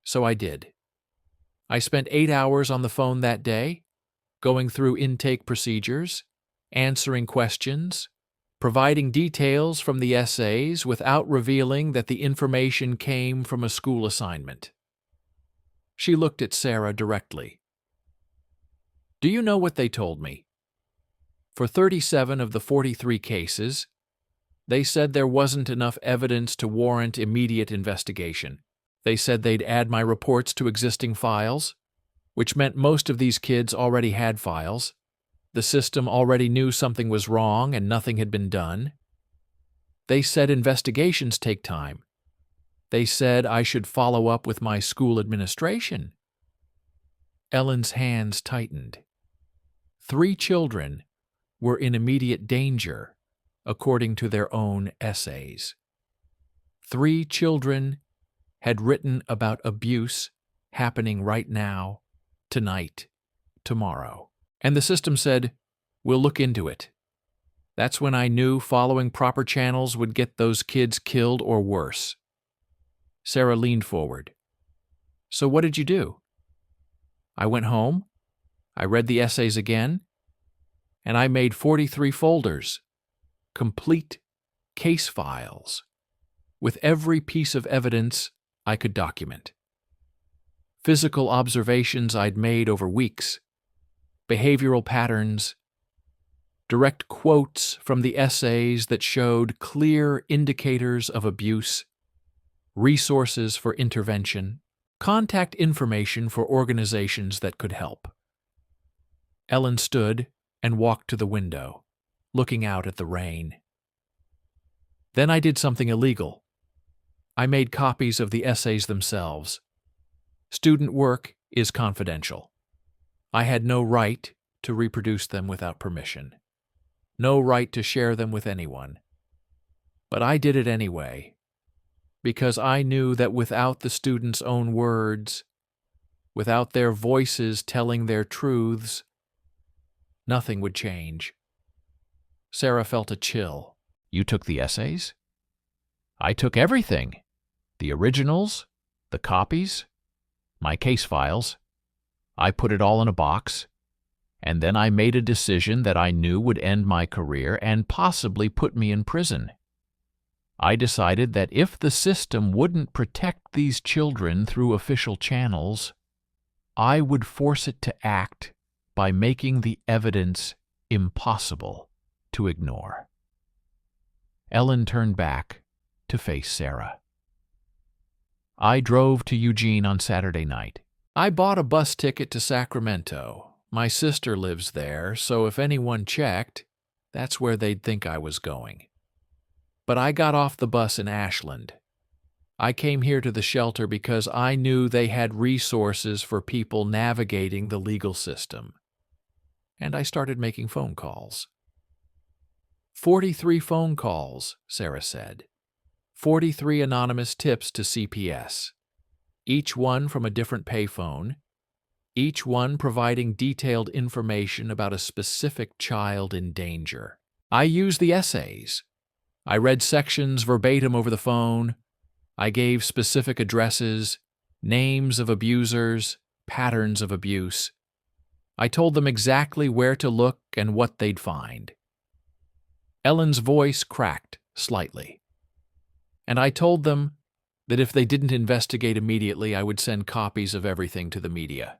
So I did. I spent 8 hours on the phone that day, going through intake procedures, answering questions, providing details from the essays without revealing that the information came from a school assignment. She looked at Sarah directly. Do you know what they told me? For 37 of the 43 cases, they said there wasn't enough evidence to warrant immediate investigation. They said they'd add my reports to existing files, which meant most of these kids already had files. The system already knew something was wrong and nothing had been done. They said investigations take time. They said I should follow up with my school administration. Ellen's hands tightened. 3 children were in immediate danger, according to their own essays. 3 children had written about abuse happening right now, tonight, tomorrow. And the system said, we'll look into it. That's when I knew following proper channels would get those kids killed or worse. Sarah leaned forward. So what did you do? I went home, I read the essays again, and I made 43 folders, complete case files, with every piece of evidence I could document. Physical observations I'd made over weeks, behavioral patterns, direct quotes from the essays that showed clear indicators of abuse, resources for intervention, contact information for organizations that could help. Ellen stood and walked to the window, looking out at the rain. Then I did something illegal. I made copies of the essays themselves. Student work is confidential. I had no right to reproduce them without permission, no right to share them with anyone. But I did it anyway, because I knew that without the students' own words, without their voices telling their truths, nothing would change. Sarah felt a chill. You took the essays? I took everything. The originals, the copies, my case files. I put it all in a box, and then I made a decision that I knew would end my career and possibly put me in prison. I decided that if the system wouldn't protect these children through official channels, I would force it to act by making the evidence impossible to ignore. Ellen turned back to face Sarah. I drove to Eugene on Saturday night. I bought a bus ticket to Sacramento. My sister lives there, so if anyone checked, that's where they'd think I was going. But I got off the bus in Ashland. I came here to the shelter because I knew they had resources for people navigating the legal system. And I started making phone calls. 43 phone calls, Sarah said. 43 anonymous tips to CPS, each one from a different payphone, each one providing detailed information about a specific child in danger. I used the essays. I read sections verbatim over the phone. I gave specific addresses, names of abusers, patterns of abuse. I told them exactly where to look and what they'd find. Ellen's voice cracked slightly. And I told them that if they didn't investigate immediately, I would send copies of everything to the media.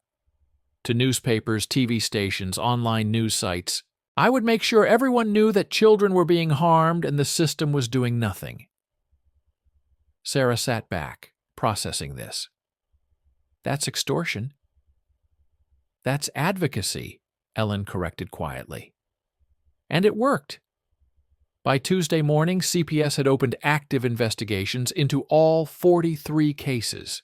To newspapers, TV stations, online news sites. I would make sure everyone knew that children were being harmed and the system was doing nothing. Sarah sat back, processing this. That's extortion. That's advocacy, Ellen corrected quietly. And it worked. By Tuesday morning, CPS had opened active investigations into all 43 cases.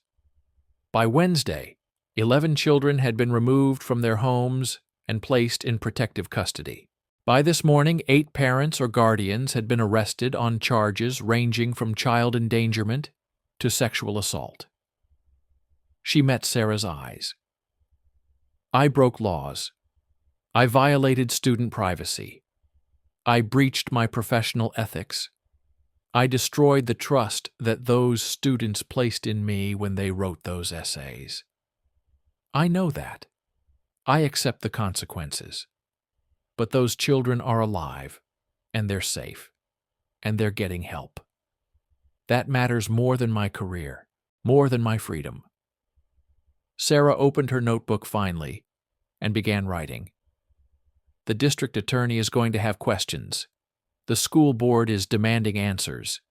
By Wednesday, 11 children had been removed from their homes and placed in protective custody. By this morning, 8 parents or guardians had been arrested on charges ranging from child endangerment to sexual assault. She met Sarah's eyes. I broke laws. I violated student privacy. I breached my professional ethics. I destroyed the trust that those students placed in me when they wrote those essays. I know that. I accept the consequences. But those children are alive, and they're safe, and they're getting help. That matters more than my career, more than my freedom. Sarah opened her notebook finally and began writing. The district attorney is going to have questions. The school board is demanding answers.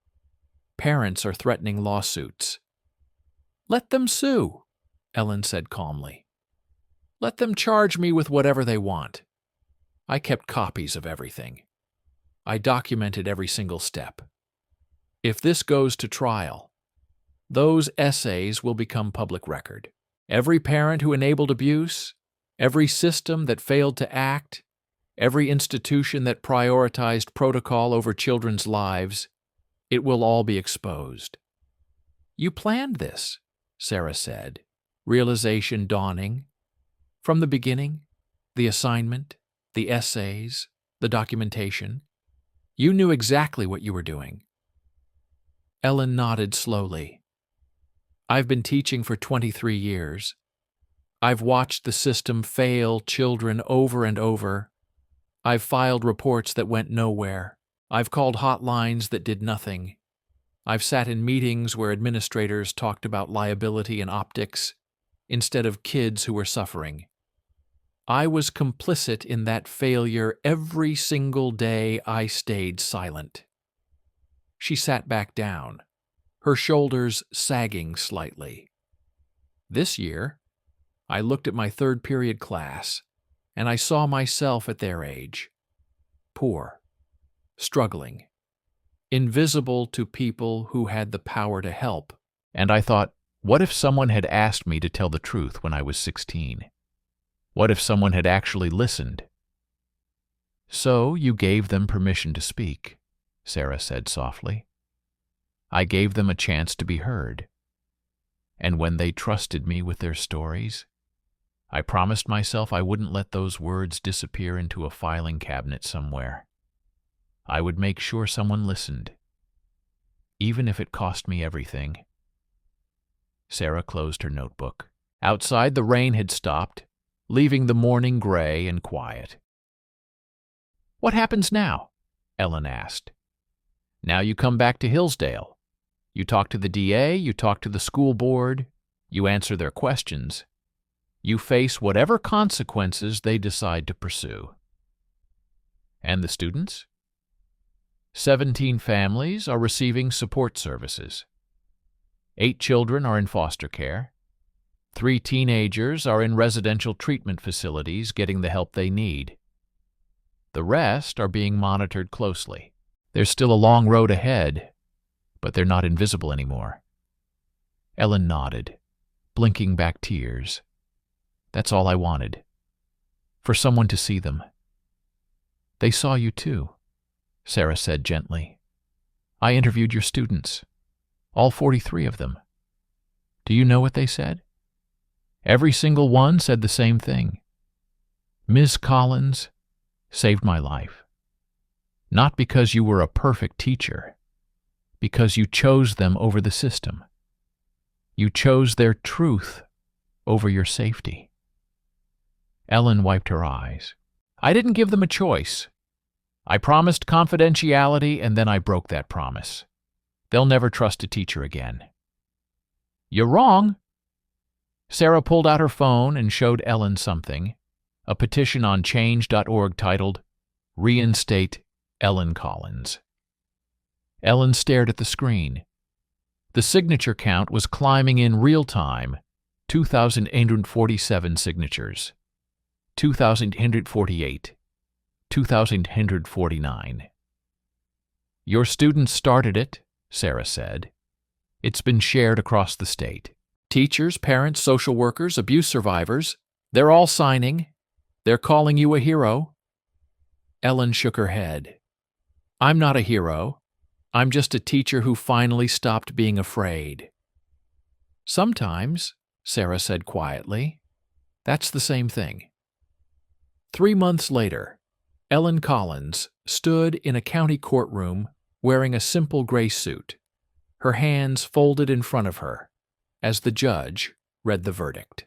Parents are threatening lawsuits. Let them sue, Ellen said calmly. Let them charge me with whatever they want. I kept copies of everything. I documented every single step. If this goes to trial, those essays will become public record. Every parent who enabled abuse, every system that failed to act, every institution that prioritized protocol over children's lives, it will all be exposed. You planned this, Sarah said, realization dawning. From the beginning, the assignment, the essays, the documentation, you knew exactly what you were doing. Ellen nodded slowly. I've been teaching for 23 years. I've watched the system fail children over and over. I've filed reports that went nowhere. I've called hotlines that did nothing. I've sat in meetings where administrators talked about liability and optics instead of kids who were suffering. I was complicit in that failure every single day I stayed silent. She sat back down, her shoulders sagging slightly. This year, I looked at my third period class, and I saw myself at their age, poor, struggling, invisible to people who had the power to help. And I thought, what if someone had asked me to tell the truth when I was 16? What if someone had actually listened? So you gave them permission to speak, Sarah said softly. I gave them a chance to be heard. And when they trusted me with their stories, I promised myself I wouldn't let those words disappear into a filing cabinet somewhere. I would make sure someone listened, even if it cost me everything. Sarah closed her notebook. Outside, the rain had stopped, leaving the morning gray and quiet. What happens now? Ellen asked. Now you come back to Hillsdale. You talk to the DA, you talk to the school board, you answer their questions. You face whatever consequences they decide to pursue. And the students? 17 families are receiving support services. 8 children are in foster care. 3 teenagers are in residential treatment facilities getting the help they need. The rest are being monitored closely. There's still a long road ahead, but they're not invisible anymore. Ellen nodded, blinking back tears. That's all I wanted. For someone to see them. They saw you too, Sarah said gently. I interviewed your students, all 43 of them. Do you know what they said? Every single one said the same thing. Ms. Collins saved my life. Not because you were a perfect teacher, because you chose them over the system. You chose their truth over your safety. Ellen wiped her eyes. I didn't give them a choice. I promised confidentiality, and then I broke that promise. They'll never trust a teacher again. You're wrong. Sarah pulled out her phone and showed Ellen something, a petition on change.org titled, Reinstate Ellen Collins. Ellen stared at the screen. The signature count was climbing in real time, 2,847 signatures, 2,848, 2,849. Your students started it, Sarah said. It's been shared across the state. Teachers, parents, social workers, abuse survivors, they're all signing. They're calling you a hero. Ellen shook her head. I'm not a hero. I'm just a teacher who finally stopped being afraid. Sometimes, Sarah said quietly, that's the same thing. 3 months later, Ellen Collins stood in a county courtroom wearing a simple gray suit, her hands folded in front of her, as the judge read the verdict.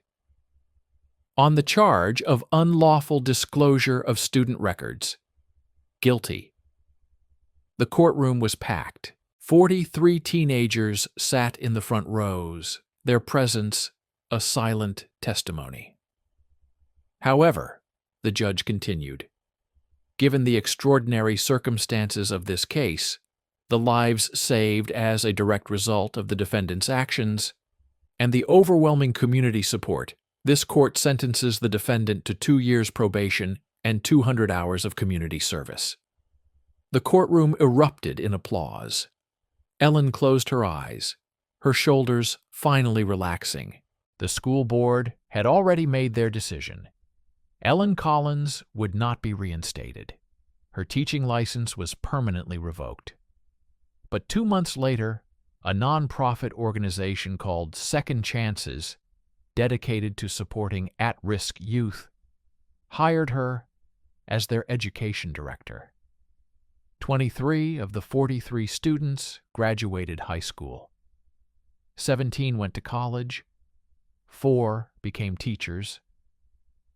On the charge of unlawful disclosure of student records, guilty. The courtroom was packed. 43 teenagers sat in the front rows, their presence a silent testimony. However, the judge continued, given the extraordinary circumstances of this case, the lives saved as a direct result of the defendant's actions, and the overwhelming community support, this court sentences the defendant to 2 years probation and 200 hours of community service. The courtroom erupted in applause. Ellen closed her eyes, her shoulders finally relaxing. The school board had already made their decision. Ellen Collins would not be reinstated. Her teaching license was permanently revoked. But 2 months later, a nonprofit organization called Second Chances, dedicated to supporting at-risk youth, hired her as their education director. 23 of the 43 students graduated high school. 17 went to college. 4 became teachers.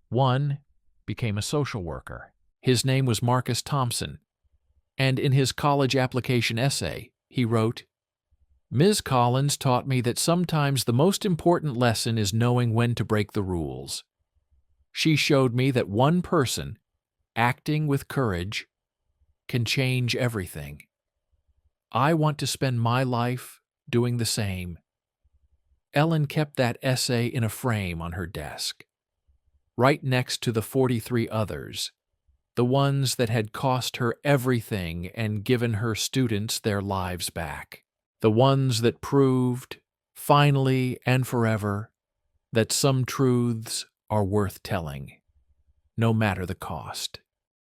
1 became a social worker. His name was Marcus Thompson, and in his college application essay, he wrote, Ms. Collins taught me that sometimes the most important lesson is knowing when to break the rules. She showed me that one person, acting with courage, can change everything. I want to spend my life doing the same. Ellen kept that essay in a frame on her desk, right next to the 43 others, the ones that had cost her everything and given her students their lives back, the ones that proved, finally and forever, that some truths are worth telling, no matter the cost.